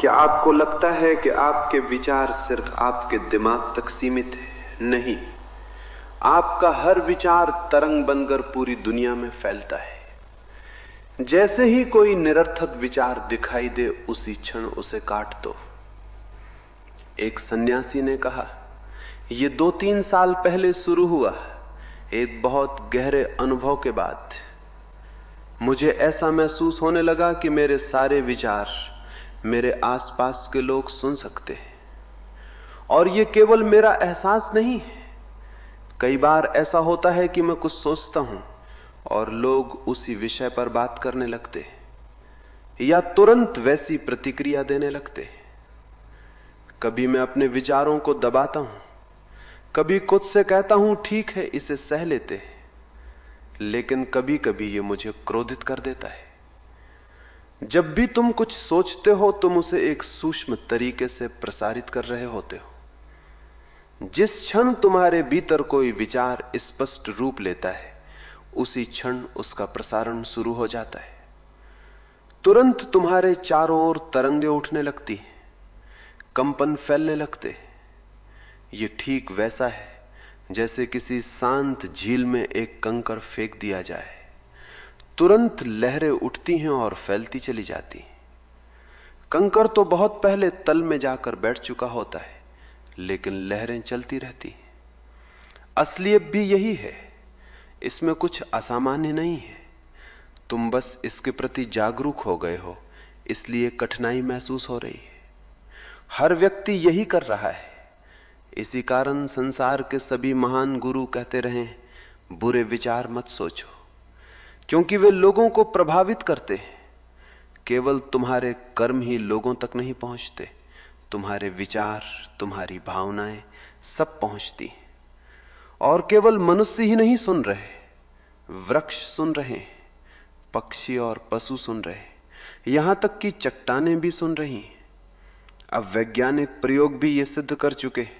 क्या आपको लगता है कि आपके विचार सिर्फ आपके दिमाग तक सीमित है? नहीं, आपका हर विचार तरंग बनकर पूरी दुनिया में फैलता है। जैसे ही कोई निरर्थक विचार दिखाई दे, उसी क्षण उसे काट दो। एक सन्यासी ने कहा, यह 2-3 साल पहले शुरू हुआ, एक बहुत गहरे अनुभव के बाद मुझे ऐसा महसूस होने लगा कि मेरे सारे विचार मेरे आसपास के लोग सुन सकते हैं। और यह केवल मेरा एहसास नहीं है। कई बार ऐसा होता है कि मैं कुछ सोचता हूं और लोग उसी विषय पर बात करने लगते हैं या तुरंत वैसी प्रतिक्रिया देने लगते हैं। कभी मैं अपने विचारों को दबाता हूं, कभी खुद से कहता हूं ठीक है, इसे सह लेते हैं, लेकिन कभी कभी यह मुझे क्रोधित कर देता है। जब भी तुम कुछ सोचते हो, तुम उसे एक सूक्ष्म तरीके से प्रसारित कर रहे होते हो। जिस क्षण तुम्हारे भीतर कोई विचार स्पष्ट रूप लेता है, उसी क्षण उसका प्रसारण शुरू हो जाता है। तुरंत तुम्हारे चारों ओर तरंगें उठने लगती हैं, कंपन फैलने लगते। ये ठीक वैसा है जैसे किसी शांत झील में एक कंकड़ फेंक दिया जाए। तुरंत लहरें उठती हैं और फैलती चली जाती हैं। कंकड़ तो बहुत पहले तल में जाकर बैठ चुका होता है, लेकिन लहरें चलती रहती हैं। असलियत भी यही है, इसमें कुछ असामान्य नहीं है। तुम बस इसके प्रति जागरूक हो गए हो, इसलिए कठिनाई महसूस हो रही है। हर व्यक्ति यही कर रहा है। इसी कारण संसार के सभी महान गुरु कहते रहे, बुरे विचार मत सोचो, क्योंकि वे लोगों को प्रभावित करते हैं। केवल तुम्हारे कर्म ही लोगों तक नहीं पहुंचते, तुम्हारे विचार, तुम्हारी भावनाएं सब पहुंचती हैं। और केवल मनुष्य ही नहीं सुन रहे, वृक्ष सुन रहे हैं, पक्षी और पशु सुन रहे हैं, यहां तक कि चट्टानें भी सुन रही हैं। अब वैज्ञानिक प्रयोग भी ये सिद्ध कर चुके हैं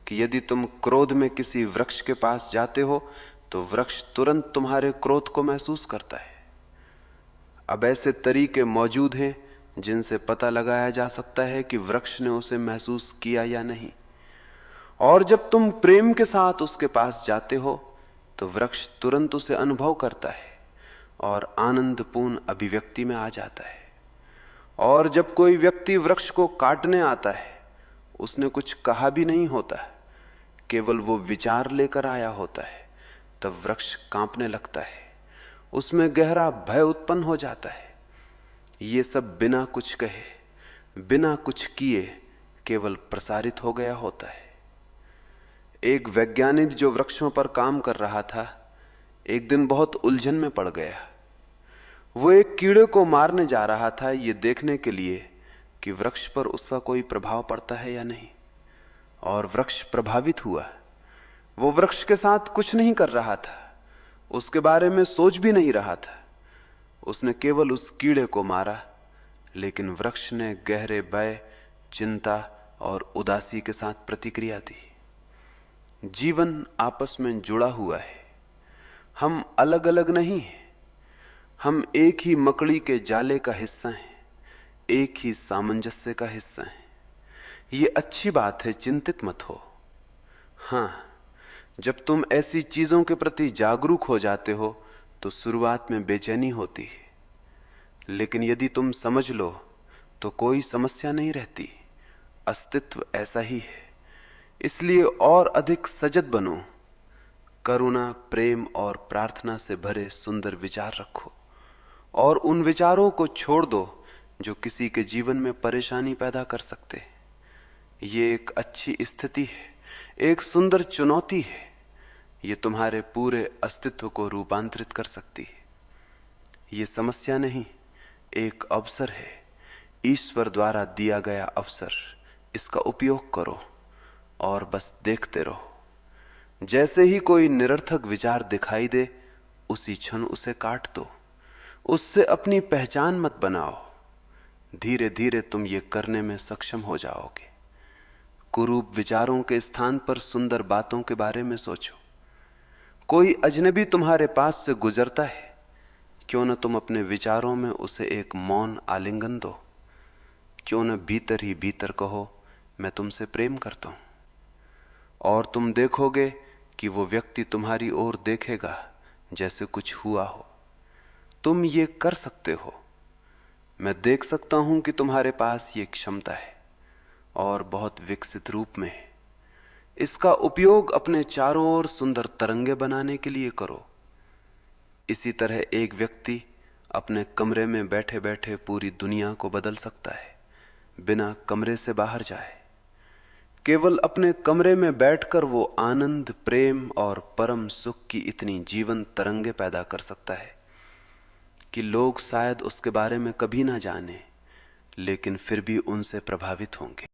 कि यदि तुम क्रोध में किसी वृक्ष के पास जाते हो, तो वृक्ष तुरंत तुम्हारे क्रोध को महसूस करता है। अब ऐसे तरीके मौजूद हैं जिनसे पता लगाया जा सकता है कि वृक्ष ने उसे महसूस किया या नहीं। और जब तुम प्रेम के साथ उसके पास जाते हो, तो वृक्ष तुरंत उसे अनुभव करता है और आनंदपूर्ण अभिव्यक्ति में आ जाता है। और जब कोई व्यक्ति वृक्ष को काटने आता है, उसने कुछ कहा भी नहीं होता, केवल वो विचार लेकर आया होता है, तब वृक्ष कांपने लगता है, उसमें गहरा भय उत्पन्न हो जाता है। ये सब बिना कुछ कहे, बिना कुछ किए केवल प्रसारित हो गया होता है। एक वैज्ञानिक जो वृक्षों पर काम कर रहा था, एक दिन बहुत उलझन में पड़ गया। वो एक कीड़े को मारने जा रहा था, ये देखने के लिए कि वृक्ष पर उसका कोई प्रभाव पड़ता है या नहीं। और वृक्ष प्रभावित हुआ। वो वृक्ष के साथ कुछ नहीं कर रहा था, उसके बारे में सोच भी नहीं रहा था, उसने केवल उस कीड़े को मारा। लेकिन वृक्ष ने गहरे भय, चिंता और उदासी के साथ प्रतिक्रिया दी। जीवन आपस में जुड़ा हुआ है, हम अलग अलग नहीं हैं। हम एक ही मकड़ी के जाले का हिस्सा हैं, एक ही सामंजस्य का हिस्सा हैं। ये अच्छी बात है, चिंतित मत हो। हां, जब तुम ऐसी चीजों के प्रति जागरूक हो जाते हो, तो शुरुआत में बेचैनी होती है, लेकिन यदि तुम समझ लो तो कोई समस्या नहीं रहती। अस्तित्व ऐसा ही है। इसलिए और अधिक सजग बनो, करुणा, प्रेम और प्रार्थना से भरे सुंदर विचार रखो, और उन विचारों को छोड़ दो जो किसी के जीवन में परेशानी पैदा कर सकते हैं। ये एक अच्छी स्थिति है, एक सुंदर चुनौती है। ये तुम्हारे पूरे अस्तित्व को रूपांतरित कर सकती है। ये समस्या नहीं, एक अवसर है, ईश्वर द्वारा दिया गया अवसर। इसका उपयोग करो और बस देखते रहो। जैसे ही कोई निरर्थक विचार दिखाई दे, उसी क्षण उसे काट दो। उससे अपनी पहचान मत बनाओ। धीरे धीरे तुम ये करने में सक्षम हो जाओगे। कुरूप विचारों के स्थान पर सुंदर बातों के बारे में सोचो। कोई अजनबी तुम्हारे पास से गुजरता है, क्यों न तुम अपने विचारों में उसे एक मौन आलिंगन दो। क्यों न भीतर ही भीतर कहो, मैं तुमसे प्रेम करता हूं, और तुम देखोगे कि वो व्यक्ति तुम्हारी ओर देखेगा जैसे कुछ हुआ हो। तुम ये कर सकते हो। मैं देख सकता हूं कि तुम्हारे पास ये क्षमता है और बहुत विकसित रूप में है। इसका उपयोग अपने चारों ओर सुंदर तरंगे बनाने के लिए करो। इसी तरह एक व्यक्ति अपने कमरे में बैठे बैठे पूरी दुनिया को बदल सकता है, बिना कमरे से बाहर जाए। केवल अपने कमरे में बैठकर वो आनंद, प्रेम और परम सुख की इतनी जीवंत तरंगे पैदा कर सकता है कि लोग शायद उसके बारे में कभी ना जाने, लेकिन फिर भी उनसे प्रभावित होंगे।